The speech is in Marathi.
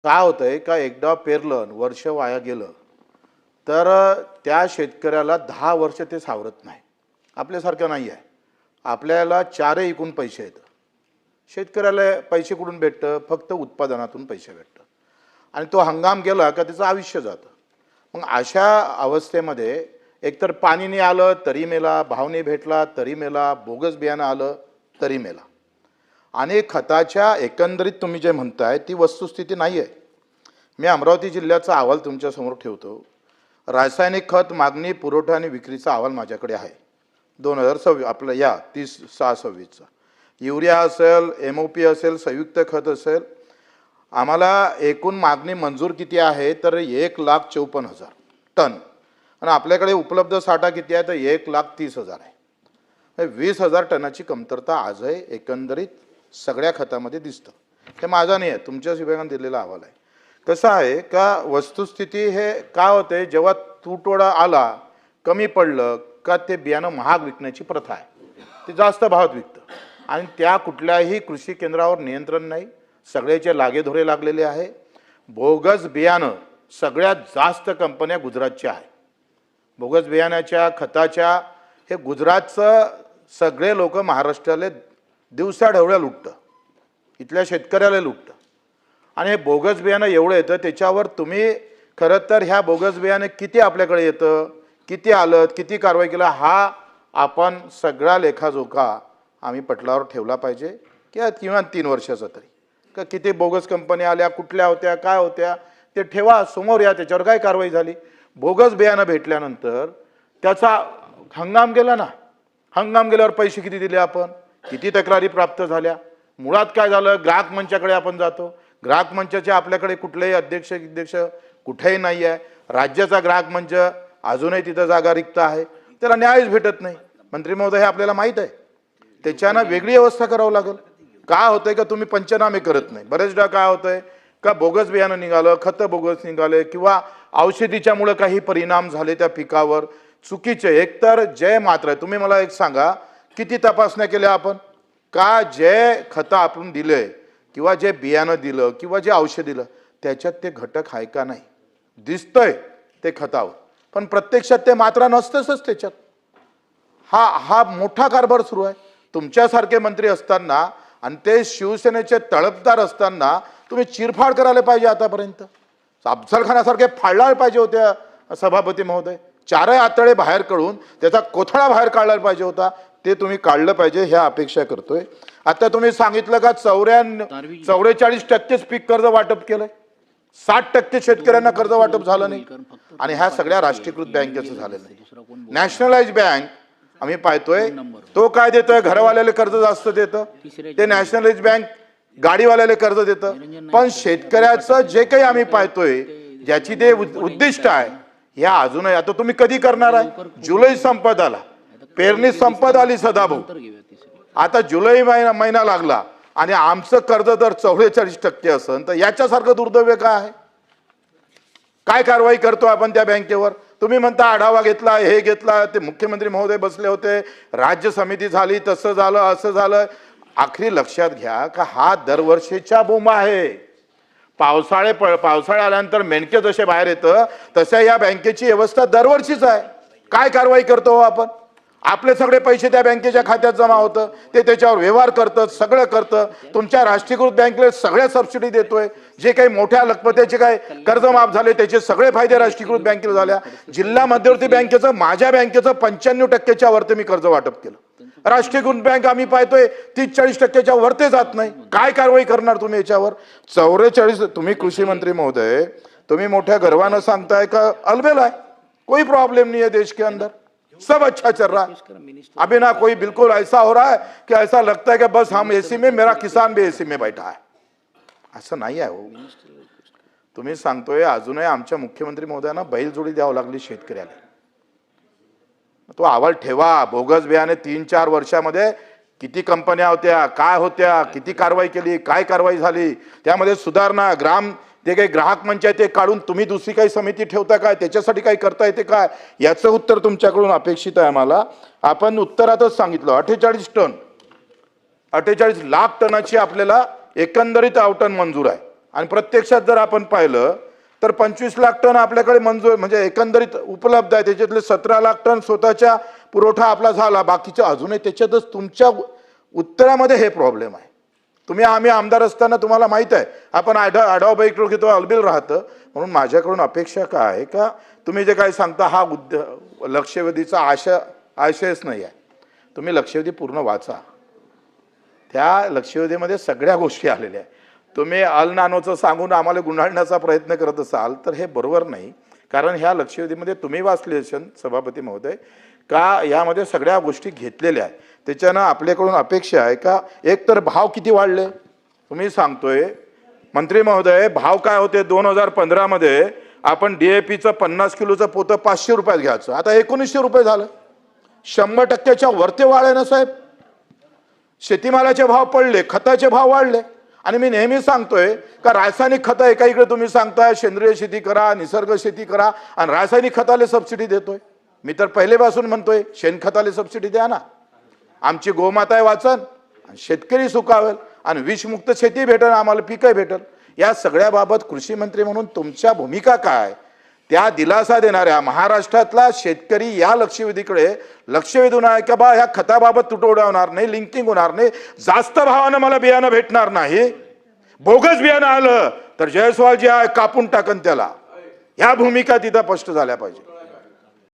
काय होतंय का एकदा पेरलं आणि वर्ष वाया गेलं तर त्या शेतकऱ्याला 10 वर्ष ते सावरत नाही. आपल्यासारखं नाही आहे. आपल्याला चारही एकूण पैसे येतात. शेतकऱ्याला पैसे कुठून भेटतं? फक्त उत्पादनातून पैसे भेटतात. आणि तो हंगाम गेला का त्याचं आयुष्य जातं. मग अशा अवस्थेमध्ये एकतर पाणी नाही आलं तरी मेला, भाव नाही भेटला तरी मेला, बोगस बियाणं आलं तरी मेला. आणि खताच्या एकंदरीत तुम्ही जे म्हणताय ती वस्तुस्थिती नाही आहे. मी अमरावती जिल्ह्याचा अहवाल तुमच्यासमोर ठेवतो. रासायनिक खत मागणी, पुरवठा आणि विक्रीचा अहवाल माझ्याकडे आहे. 2026 आपलं या 30/6/26चा. युरिया असेल, MOP असेल, संयुक्त खत असेल, आम्हाला एकूण मागणी मंजूर किती आहे तर 1,54,000 टन आणि आपल्याकडे उपलब्ध साठा किती आहे तर 1,30,000 आहे. 20,000 टनाची कमतरता आजही एकंदरीत सगळ्या खतामध्ये दिसतं. हे माझा नाही आहे, तुमच्याच विभागाने दिलेला अहवाल आहे. कसं आहे का वस्तुस्थिती हे काय होते, जेव्हा तुटवडा आला, कमी पडलं का ते बियाणं महाग विकण्याची प्रथा आहे. ते जास्त भावात विकतं आणि त्या कुठल्याही कृषी केंद्रावर नियंत्रण नाही. सगळ्याचे लागेधोरे लागलेले आहे. बोगस बियाणं सगळ्यात जास्त कंपन्या गुजरातच्या आहे. बोगस बियाण्याच्या खताच्या हे गुजरातचं सगळे लोक महाराष्ट्राला दिवसाढवळ्या लुटतं, इथल्या शेतकऱ्याला लुटतं. आणि हे बोगस बियाणं एवढं येतं त्याच्यावर तुम्ही खरं तर ह्या बोगस बियाणं किती आपल्याकडे येतं, किती आलं, किती कारवाई केलं, हा आपण सगळा लेखाजोखा आम्ही पटलावर ठेवला पाहिजे किंवा किमान 3 वर्षाचा तरी. का किती बोगस कंपन्या आल्या, कुठल्या होत्या, काय होत्या ते ठेवा समोर, या त्याच्यावर काय कारवाई झाली. बोगस बियाणं भेटल्यानंतर त्याचा हंगाम गेला ना, हंगाम गेल्यावर पैसे किती दिले आपण, किती तक्रारी प्राप्त झाल्या. मुळात काय झालं, ग्राहक मंचाकडे आपण जातो. ग्राहक मंचाचे आपल्याकडे कुठलेही अध्यक्ष कुठेही नाही आहे. राज्याचा ग्राहक मंच अजूनही तिथं जागा रिक्त आहे, त्याला न्यायच भेटत नाही. मंत्री महोदय हे आपल्याला माहीत आहे. त्याच्यानं वेगळी व्यवस्था करावं लागेल. काय होतंय का तुम्ही पंचनामे करत नाही. बरेचदा काय होतंय का बोगस बियाणं निघालं, खतं बोगस निघाले किंवा औषधीच्यामुळे काही परिणाम झाले त्या पिकावर चुकीचे. एकतर जय मात्र तुम्ही मला एक सांगा, किती तपासण्या केल्या आपण का जे खतं आपण दिले किंवा जे बियाणं दिलं किंवा जे औषध दिलं त्याच्यात ते घटक आहे का नाही. दिसतंय ते खतावर, पण प्रत्यक्षात ते मात्रा नसतंच त्याच्यात. हा मोठा कारभार सुरू आहे. तुमच्यासारखे मंत्री असताना आणि ते शिवसेनेचे तळपदार असताना तुम्ही चिरफाड करायला पाहिजे. आतापर्यंत अफजलखानासारखे फाळला पाहिजे होत्या सभापती महोदय. 4 आतडे बाहेर काढून त्याचा कोथळा बाहेर काढला पाहिजे होता. ते तुम्ही काढलं पाहिजे ह्या अपेक्षा करतोय. आता तुम्ही सांगितलं का 44% पीक कर्ज वाटप केलंय, 60% शेतकऱ्यांना कर्ज वाटप झालं नाही. आणि ह्या सगळ्या राष्ट्रीयकृत बँकेचं झालेलं नाही. नॅशनलाइज बँक आम्ही पाहतोय तो काय देतोय, घरवाल्याला कर्ज जास्त देतं. ते नॅशनलाइज बँक गाडीवाल्याला कर्ज देतं. पण शेतकऱ्याचं जे काही आम्ही पाहतोय ज्याची ते उद्दिष्ट आहे ह्या अजूनही. आता तुम्ही कधी करणार आहे. जुलै संपत आला, पेरणी संपत आली सदाभाऊ. आता जुलै महिना लागला आणि आमचं कर्ज जर 44% असेल तर याच्यासारखं दुर्दैव काय आहे. काय कारवाई करतो आपण त्या बँकेवर. तुम्ही म्हणता आढावा घेतला, हे घेतला, ते मुख्यमंत्री महोदय बसले होते, राज्य समिती झाली, तसं झालं असं झालं. आखरी लक्षात घ्या का हा दरवर्षीच्या बोंबा आहे. पावसाळा आल्यानंतर मेंढके जसे बाहेर येतं तशा या बँकेची व्यवस्था दरवर्षीच आहे. काय कारवाई करतो आपण. आपले सगळे पैसे त्या बँकेच्या खात्यात जमा होतं, ते त्याच्यावर व्यवहार करतं, सगळं करतं. तुमच्या राष्ट्रीयकृत बँकेला सगळ्या सबसिडी देतोय. जे काही मोठ्या लखपतीचे काय कर्ज माफ झाले त्याचे सगळे फायदे राष्ट्रीयकृत बँकेला झाल्या. जिल्हा मध्यवर्ती बँकेचं, माझ्या बँकेचं 95% वरती मी कर्ज वाटप केलं. राष्ट्रीयकृत बँक आम्ही पाहतोय 30-40% वरते जात नाही. काय कारवाई करणार तुम्ही याच्यावर. 44 तुम्ही कृषी मंत्री महोदय तुम्ही मोठ्या गर्वानं सांगताय का अलबेला है, कोई प्रॉब्लम नहीं है देश के अंदर, सब अच्छा चल रहा है. अभी ना कोई बिल्कुल ऐसा हो रहा है कि ऐसा लगता है कि बस हम एसी में, मेरा किसान भी एसी में बैठा है. असं नाही आहे हो. तुम्ही सांगतोय अजूनही आमच्या मुख्यमंत्री महोदयांना बैलजोडी द्यावं लागली शेतकऱ्याला. तो अहवाल ठेवा. बोगस बियाणे 3-4 वर्षामध्ये किती कंपन्या होत्या, काय होत्या, किती कारवाई केली, काय कारवाई झाली, त्यामध्ये सुधारणा, जे काही ग्राहक मंच आहे ते काढून तुम्ही दुसरी काही समिती ठेवता काय, त्याच्यासाठी काही करता येते काय, याचं उत्तर तुमच्याकडून अपेक्षित आहे आम्हाला. आपण उत्तरातच सांगितलं 48 लाख टनाची आपल्याला एकंदरीत आवटण मंजूर आहे. आणि प्रत्यक्षात जर आपण पाहिलं तर 25 लाख टन आपल्याकडे मंजूर म्हणजे एकंदरीत उपलब्ध आहे, त्याच्यातले 17 लाख टन स्वतःच्या पुरवठा आपला झाला, बाकीचे अजूनही त्याच्यातच तुमच्या उत्तरामध्ये हे प्रॉब्लेम आहे. आम्ही आमदार असताना तुम्हाला माहित आहे आपण आढावा बैठक घेतो, अलबिल राहतं. म्हणून माझ्याकडून अपेक्षा काय आहे का तुम्ही जे काही सांगता हा लक्षवेधीचा आशयच नाही आहे. तुम्ही लक्षवेधी पूर्ण वाचा. त्या लक्षवेधीमध्ये सगळ्या गोष्टी आलेल्या आहेत. तुम्ही अल नानोचं सांगून आम्हाला गुंडाळण्याचा प्रयत्न करत असाल तर हे बरोबर नाही. कारण ह्या लक्षवेधीमध्ये तुम्ही वाचले असेल सभापती महोदय का यामध्ये सगळ्या गोष्टी घेतलेल्या आहेत. त्याच्यानं आपल्याकडून अपेक्षा आहे का एक तर भाव किती वाढले तुम्ही सांगतोय मंत्री महोदय. भाव काय होते 2015 मध्ये आपण DAPचं 50 किलोचं पोतं 500 रुपयात घ्यायचं, आता 1900 रुपये झालं. 100% वरते वाढ आहे ना साहेब. शेतीमालाचे भाव पडले, खताचे भाव वाढले. आणि मी नेहमी सांगतोय का रासायनिक खतं एका इकडे तुम्ही सांगताय सेंद्रिय शेती करा, निसर्ग शेती करा आणि रासायनिक खताला सबसिडी देतोय. मी तर पहिलेपासून म्हणतोय शेणखताला सबसिडी द्या ना. आमची गोमाता वाचन, शेतकरी सुकावेल आणि विषमुक्त शेती भेटेल, आम्हाला पिकं भेटेल. या सगळ्या बाबत कृषी मंत्री म्हणून तुमच्या भूमिका काय त्या दिलासा देणाऱ्या महाराष्ट्रातला शेतकरी या लक्षवेधीकडे लक्ष वेधून आहे का बा ह्या खताबाबत तुटवडा होणार नाही, लिंकिंग होणार नाही, जास्त भावानं मला बियाणं भेटणार नाही, बोगस बियाणं आलं तर जयस्वाल जे आहे कापून टाकन त्याला. ह्या भूमिका तिथं स्पष्ट झाल्या पाहिजे.